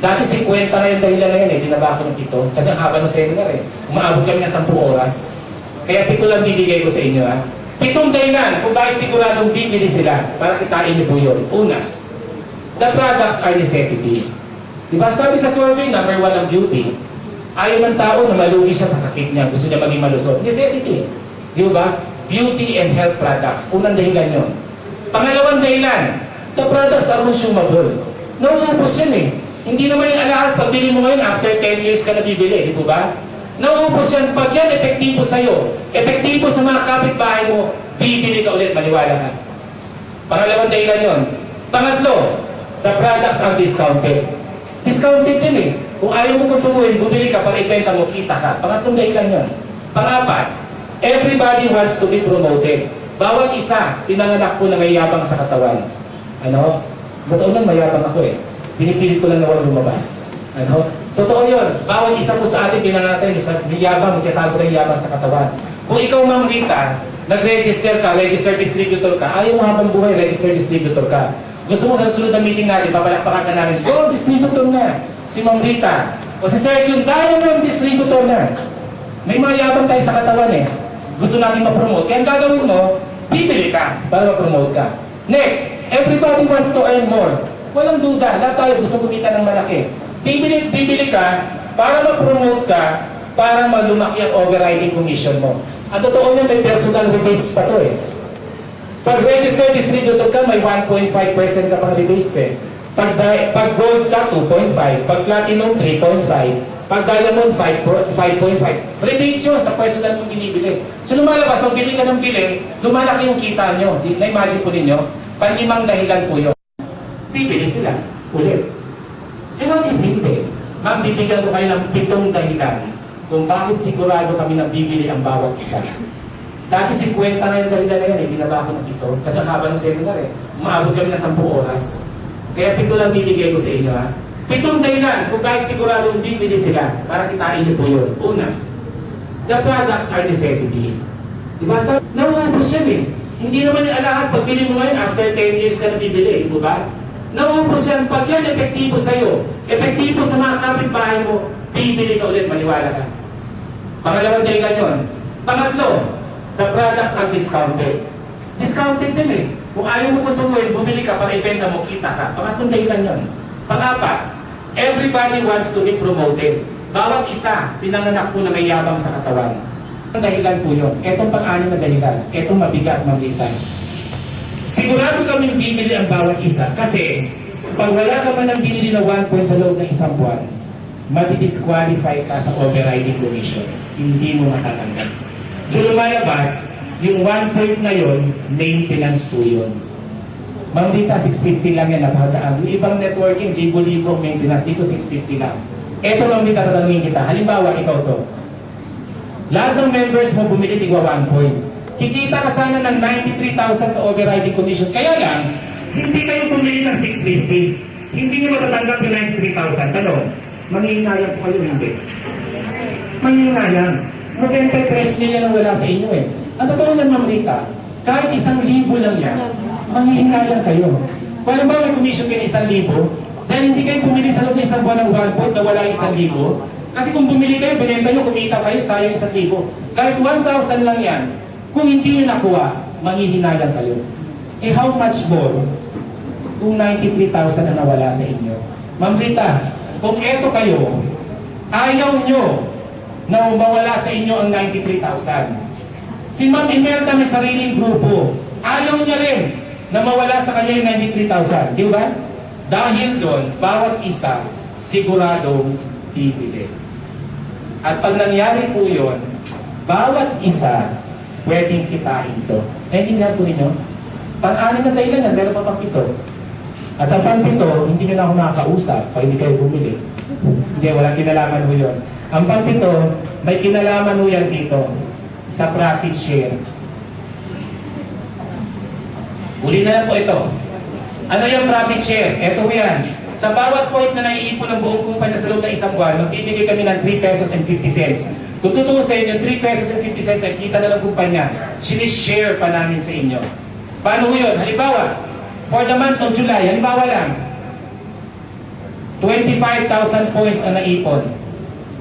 Dati 50 na yung dahilan na yan eh, binaba ko ng 7. Kasi ang haba ng seminar eh. Umaabot kami ng 10 oras. Kaya 7 lang bibigay ko sa inyo ha. 7 dahilan kung bakit siguradong bibili sila para kitain niyo po yun. Una, the products are necessity. Diba sabi sa survey, number 1 ang beauty. Ayaw ng tao na malugi siya sa sakit niya. Gusto niya maging malusot. Necessity. Di ba? Beauty and health products. Unang dahilan yun. Pangalawang dahilan, the products are consumable. Nauubos yan eh. Hindi naman yung alahas, pagbili mo ngayon, after 10 years ka na bibili. Di ba? Nauubos yan. Pag yan, epektibo sa'yo. Epektibo sa mga kapitbahay mo, bibili ka ulit, maniwala ka. Pangalawang dahilan yun. Pangatlo, the products are discounted. Discounted yan eh. Kung ayaw mo konsumuhin, bumili ka para ibenta mo, kita ka. Pangatlong dahilan yun. Pangapat, everybody wants to be promoted. Bawat isa, pinanganak po na may yabang sa katawan. Ano? Totoo lang, mayabang ako eh. Pinipilit ko lang na walang lumabas. Ano? Totoo yun. Bawat isa po sa atin pinangatay sa yabang, itatago ng yabang sa katawan. Kung ikaw, Ma'am Rita, nag-register ka, registered distributor ka, ayaw mo habang buhay, registered distributor ka. Gusto mo sa susunod na meeting natin, papalakpakan ka namin, go, distributor na! Si Ma'am Rita. O si Sir Jun, tayo mo distributor na. May mga yabang tayo sa katawan eh. Gusto natin ma-promote. Kaya ang gagawin mo, bibili ka para ma-promote ka. Next, everybody wants to earn more. Walang duda, lahat tayo gusto kumita ng malaki. Bibili ka para ma-promote ka, para malumaki ang overriding commission mo. Ang totoo niya, may personal rebates pa to eh. Pag registered distributor ka, may 1.5% ka pang rebates eh. Pag gold ka, 2.5. Pag platinum, 3.5. Pag diamond, 5.5. Rebates yun sa personal mong binibili. So lumalabas, pag bili ka ng bili, lumalaki yung kita nyo. Na-imagine po ninyo, panlimang dahilan po yun. Bibili sila ulit. Eh what if hindi? Ma'am, bibigyan ko kayo ng 7 dahilan kung bakit sigurado kami na bibili ang bawat isa. Dati 50 na yung dahilan na yan eh, binaba ko ng 7. Kasi ang haba ng seminar eh. Umaabot kami ng 10 oras. Kaya 7 lang bibigay ko sa inyo ha. 7 dahilan kung bakit siguradong bibili sila para kitain niyo po yun. Una, the products are necessity. Diba? Nauubos yan eh. Hindi naman yung alahas, pagbili mo ngayon, after 10 years ka na bibili. Diba? Nauubos yan. Pag yan, epektibo sa'yo. Epektibo sa mga kapitbahay mo, bibili ka ulit, maniwala ka. Pangalawang dahilan yun. Pangatlo, the products are discounted. Discounted yan eh. Kung ayaw mo konsumuhin, bumili ka para ibenta mo, kita ka. Pangatlong dahilan yun. Pangapat, everybody wants to be promoted. Bawat isa, pinanganak po na may yabang sa katawan. Ang dahilan po yun. Etong pang-anim na dahilan. Etong mabigat, mabigat. Sigurado kami bibili ang bawat isa. Kasi, pag wala ka man ng binili na 1 point sa loob ng isang buwan, mati-disqualify ka sa overriding commission. Hindi mo matatanggap. So lumalabas, yung 1 point na yun, maintenance po yun. Ma'am Rita, 650 lang yan, napakagaan. Yung ibang networking, libo-libo maintenance, dito 650 lang. Eto Ma'am Rita, tatanungin kita. Halimbawa, ikaw to. Lahat ng members mo bumili tigwa 1 point. Kikita ka sana ng 93,000 sa overriding commission. Kaya lang, hindi kayo bumili ng 650. Hindi nyo matatanggap yung 93,000. Tanong, manghihinayang po kayo, hindi. Manghihinayang. 93 million ang wala sa inyo eh. Ang totoo lang Ma'am Rita, kahit 1,000 lang yan, manghihinayang kayo. Kung alam ba may commission kayo 1,000, dahil hindi kayo bumili sa loob ng isang buwan ng 1 point na wala yung 1,000, kasi kung bumili kayo, binenta nyo, kumita kayo, sayang 1,000. Kahit 1,000 lang yan, kung hindi nyo nakuha, manghihinayang kayo. Eh how much more kung 93,000 na nawala sa inyo? Ma'am Rita, kung eto kayo, ayaw nyo na mawala sa inyo ang 93,000. Si Ma'am Imelda may sariling grupo. Ayaw niya rin na mawala sa kanya yung 93,000. Di ba? Dahil doon, bawat isa, siguradong bibili. At pag nangyari po yun, bawat isa, pwedeng kitain ito. Naintindihan po ninyo? Pang-anim na dahilan yan, meron pa pang 7. At ang pang-7, hindi nyo na ako makakausap pag hindi kayo bumili. Hindi, walang kinalaman mo yun. Ang pang-7, may kinalaman mo yan dito sa profit share. Uli na lang po ito. Ano yung profit share? Ito yan. Sa bawat point na naiipon ng buong kumpanya sa loob ng isang buwan, magbibigay kami ng 3 pesos and 50 cents. Kung tutusin, yung 3 pesos and 50 cents ay kita na lang kumpanya, sinishare pa namin sa inyo. Paano yun? Halimbawa, for the month of July, halimbawa lang, 25,000 points ang naipon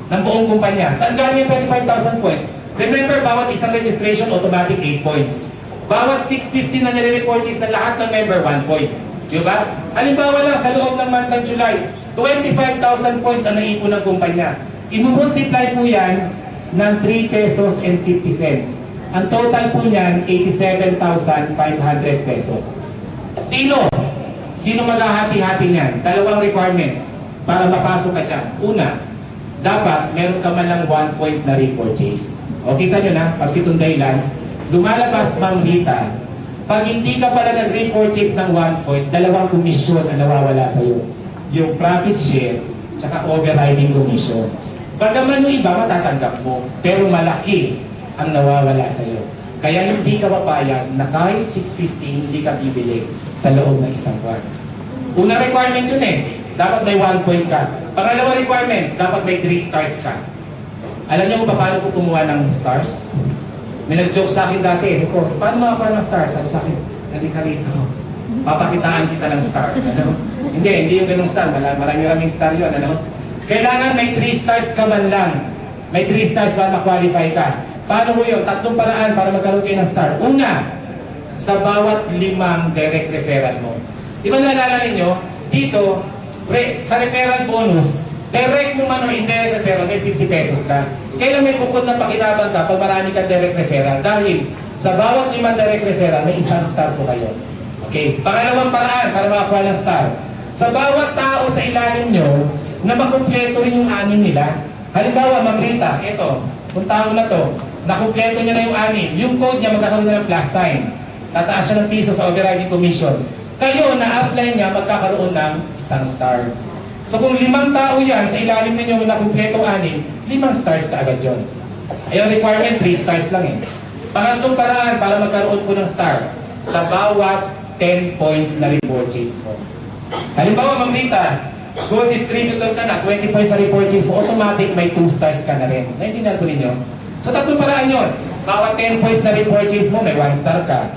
ng buong kumpanya. Saan galing yung 25,000 points? Remember, bawat isang registration, automatic 8 points. Bawat 650 na nire-repurchase ng lahat ng member, 1 point. Di ba? Halimbawa lang, sa loob ng month ng July, 25,000 points ang naipon ng kumpanya. I-multiply po yan ng 3 pesos and 50 cents. Ang total po niyan, 87,500 pesos. Sino maghahati-hati niyan? Dalawang requirements para mapasok ka dyan. Una, dapat meron ka man lang 1 point na repurchase. O kita nyo na, pag itong dahilan, lumalabas, Ma'am Rita, pag hindi ka pala nag-repurchase ng 1 point, dalawang komisyon ang nawawala sa'yo. Yung profit share, tsaka overriding commission. Bagaman yung iba, matatanggap mo, pero malaki ang nawawala sa'yo. Kaya hindi ka papayag na kahit 650, hindi ka bibili sa loob ng isang buwan. Una requirement yun eh. Dapat may 1 point ka. Pangalawa requirement, dapat may 3 stars ka. Alam niyo kung paano ko kumuha ng stars? May nag-joke sa akin dati. Ko, paano makakuha ng stars? Sabi sa akin, halika rito. Papakitaan kita ng star. Ano? Hindi yung ganung star. Marami-raming star yun. Ano? Kailangan may 3 stars ka man lang. May 3 stars para ma-qualify ka. Paano mo yun? 3 paraan para magkaroon kayo ng star. Una, sa bawat 5 direct referral mo. Di ba naalala ninyo? Dito, sa referral bonus, direct mo man o indirect referral, may 50 pesos ka. Kailan may bukod na pakinabang ka pag marami kang direct referral? Dahil sa bawat 5 direct referral, may 1 star po kayo. Okay? Pangalawang paraan para makakuha ng star. Sa bawat tao sa ilalim nyo, na makumpleto rin yung 6 nila. Halimbawa, Ma'am Rita, ito, kung tao na to, nakumpleto niya na yung 6, yung code niya magkakaroon na ng plus sign. Tataas siya ng piso sa overriding commission. Kayo, na-apply niya, magkakaroon ng 1 star. So kung 5 tao yan, sa ilalim ninyo na kumpletong 6, 5 stars ka agad yun. Ayun, requirement, 3 stars lang eh. Pangatlong paraan para magkaroon po ng star, sa bawat 10 points na repurchase mo. Halimbawa, Ma'am Rita, gold distributor ka na, 20 points sa repurchase mo, automatic may 2 stars ka na rin. Naintindihan ko ninyo? So tatlong paraan yun. Bawat 10 points na repurchase mo, may 1 star ka.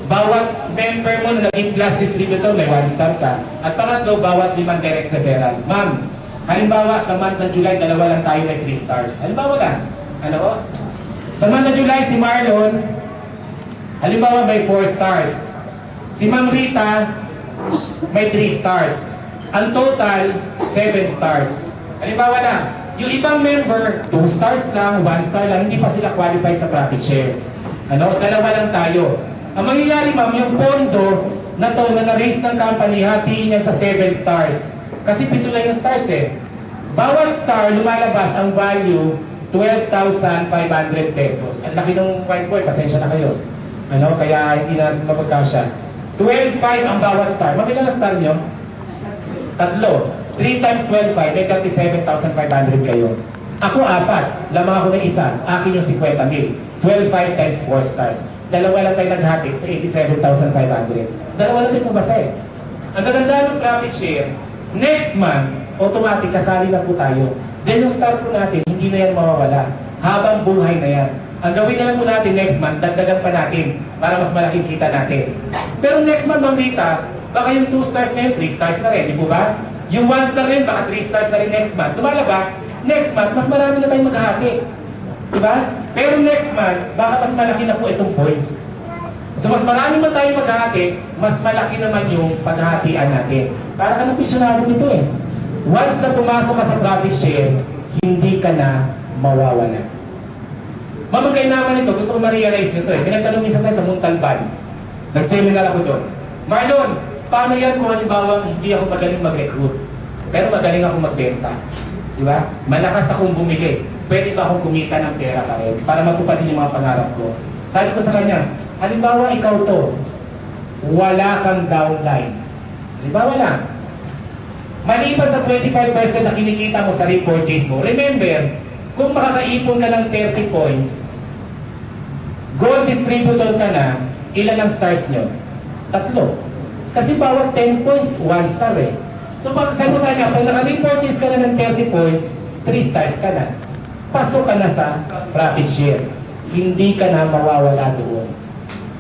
Bawat member mo na naging plus distributor, may 1 star ka. At pangatlo, bawat 5 direct referral. Ma'am, halimbawa sa month ng July, 2 lang tayo may 3 stars. Halimbawa lang. Ano? Sa month ng July, si Marlon, halimbawa may 4 stars. Si Ma'am Rita, may 3 stars. Ang total, 7 stars. Halimbawa lang, yung ibang member, 2 stars lang, 1 star lang, hindi pa sila qualified sa profit share. Ano? 2 lang tayo. Ang mangyayari, ma'am, yung pondo na to na na-raise ng company, hatiin yan sa 7 stars. Kasi 7 lang yung stars eh. Bawat star, lumalabas ang value, 12,500 pesos. Ang laki ng white boy, pasensya na kayo. Ano? Kaya hindi na mapagkasya. 12,500 ang bawat star. Ma'am, ilan ang star nyo? 3. 3 times 12,500, may 37,500 kayo. Ako 4, lamang ako ng isa, akin yung 50,000. 12,500 times 4 stars. 2 lang tayo naghati sa 87,500. 2 lang din mabasa eh. Ang gaganda ng profit share, next month, automatic kasali na po tayo. Then yung star po natin, hindi na yan mawawala. Habang buhay na yan. Ang gawin na lang po natin next month, dagdagan pa natin para mas malaking kita natin. Pero next month, Ma'am Rita, baka yung 2 stars na yun, 3 stars na rin, di po ba? Yung 1 star rin, baka 3 stars na rin next month. Lumalabas, next month, mas marami na tayong maghahati. Diba? Pero next month, baka mas malaki na po itong points. So mas marami man tayong maghahati, mas malaki naman yung paghahatian natin. Para ka ng pisyonado nito eh. Once na pumasok ka sa profit share, hindi ka na mawawala. Mamagay naman ito, gusto ko ma-realize nito eh. Pinagtanong minsan sa Muntalban. Nag-seminar ako doon. Marlon, paano yan kung halimbawa hindi ako magaling mag-recruit, pero magaling ako magbenta? Diba? Malakas akong bumili. Pwede ba akong kumita ng pera pa rin para matupad din yung mga pangarap ko? Sabi ko sa kanya, halimbawa ikaw to, wala kang downline. Halimbawa lang, maliban sa 25% na kinikita mo sa repurchase mo, remember, kung makakaipon ka ng 30 points, gold distributor ka na, ilan ang stars nyo? 3. Kasi bawat 10 points, 1 star eh. So sabi mo sa kanya, pag naka-repurchase ka na ng 30 points, 3 stars ka na. Pasok ka na sa profit share. Hindi ka na mawawala doon.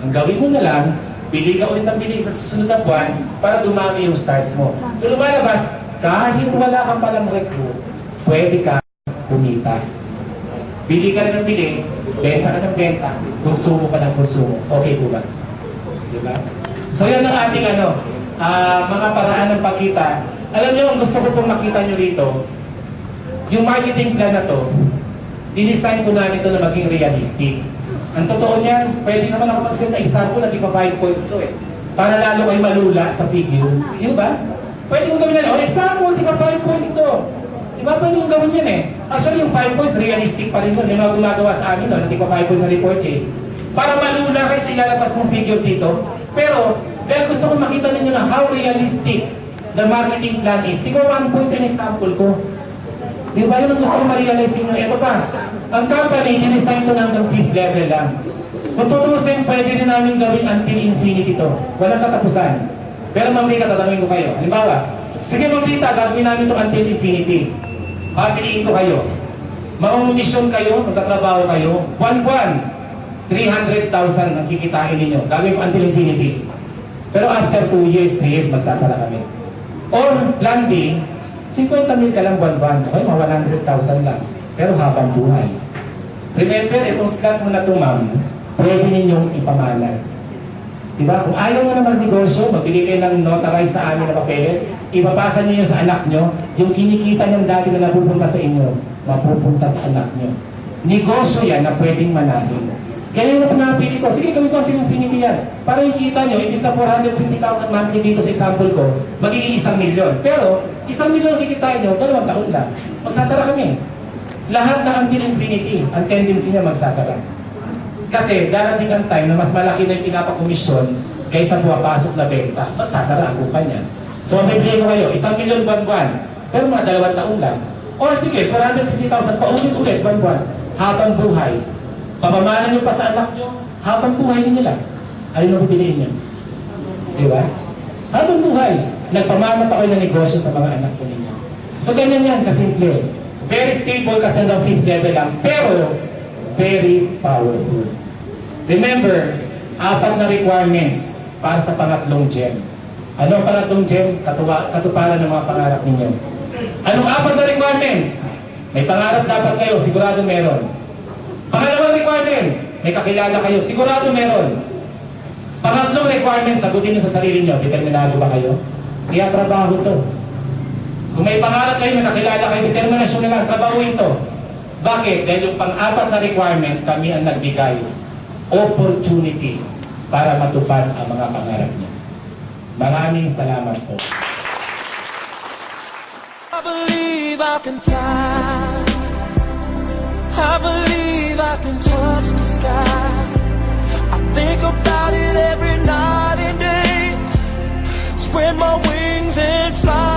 Ang gawin mo na lang, bili ka ulit ng bili sa susunod na buwan para dumami yung stars mo. So lumalabas, kahit wala ka palang recruit, pwede ka kumita. Bili ka na ng bili, benta ka ng benta, konsumo ka ng konsumo. Okay po ba? Diba? So yan ang ating mga paraan ng pagkita. Alam niyo, ang gusto ko pong makita niyo rito, yung marketing plan na to, dinesign ko namin ito na maging realistic. Ang totoo niyan, pwede naman ako mag-send na example na di pa 5 points to eh. Para lalo kayo malula sa figure. Di ba? Pwede kong gawin yan. Example, di ba 5 points to? Di ba pwede kong gawin yan eh? Actually, yung 5 points, realistic pa rin yun. Yung mga gumagawa sa amin, di pa 5 points na repurchase. Para malula kayo sa ilalabas mong figure dito. Pero, dahil gusto ko makita ninyo na how realistic the marketing plan is. Di ba 1 point yung example ko? Di ba yun ang gusto ko ma-realize ninyo? Ito pa, ang company, dinesign to hanggang 5th level lang. Kung tutusin, pwede rin namin gawin until infinity to. Walang katapusan. Pero Ma'am Rita, tatanungin ko kayo. Halimbawa, sige Ma'am Rita, gagawin namin to until infinity. Papiliin ko kayo. Maungisyon kayo, magtatrabaho kayo, buwan-buwan, 300,000 ang kikitain ninyo. Gagawin ko until infinity. Pero after 2 years, 3 years, magsasara kami. Or, plan B, 50 mil ka lang buwan-buwan. Okay, mga 100,000 lang. Pero habang buhay. Remember, itong slot mo na ito, ma'am, pwede ninyong ipamana. Diba? Kung ayaw nga na magnegosyo, magbigay kayo ng notarize sa amin na papeles, ipapasa niyo sa anak nyo, yung kinikita niyang dati na napupunta sa inyo, mapupunta sa anak nyo. Negosyo yan na pwedeng manahin. Kaya yung pinapili ko, sige gawin ko until infinity yan. Para yung kita nyo, imbis na 450,000 monthly dito sa example ko, magiging 1 million. Pero, 1 million kikitain nyo, 2 taon lang. Magsasara kami. Lahat na until infinity, ang tendency niya magsasara. Kasi darating ang time na mas malaki na yung pinapakomisyon kaysa buwapasok na benta. Magsasara ang kumpanya. So, may bigay ko kayo, 1 million buwan-buwan, pero mga 2 taon lang. Or sige, 450,000 pa ulit-ulit buwan-buwan, habang buhay. Pamamana nyo pa sa anak nyo, habang buhay ninyo lang. Alin ang pipiliin nyo? Diba? Habang buhay, nagpamana pa kayo ng negosyo sa mga anak ko ninyo. So, ganyan yan, kasimple. Very stable kasi hanggang 5th level lang, pero very powerful. Remember, 4 na requirements para sa pangatlong gem. Ano ang pangatlong gem? Katuparan ng mga pangarap ninyo. Anong 4 na requirements? May pangarap dapat kayo, sigurado meron. Pangalawang requirement, may kakilala kayo, sigurado meron. Pangatlong requirement, sagutin nyo sa sarili nyo, determinado ba kayo? Kaya trabaho to. Kung may pangarap kayo, may kakilala kayo, determinasyon na lang, trabahuin to. Bakit? Dahil yung pang-4 na requirement, kami ang nagbigay opportunity para matupad ang mga pangarap niya. Maraming salamat po. I believe I can fly. I believe I can touch the sky. I think about it every night and day. Spread my wings and fly.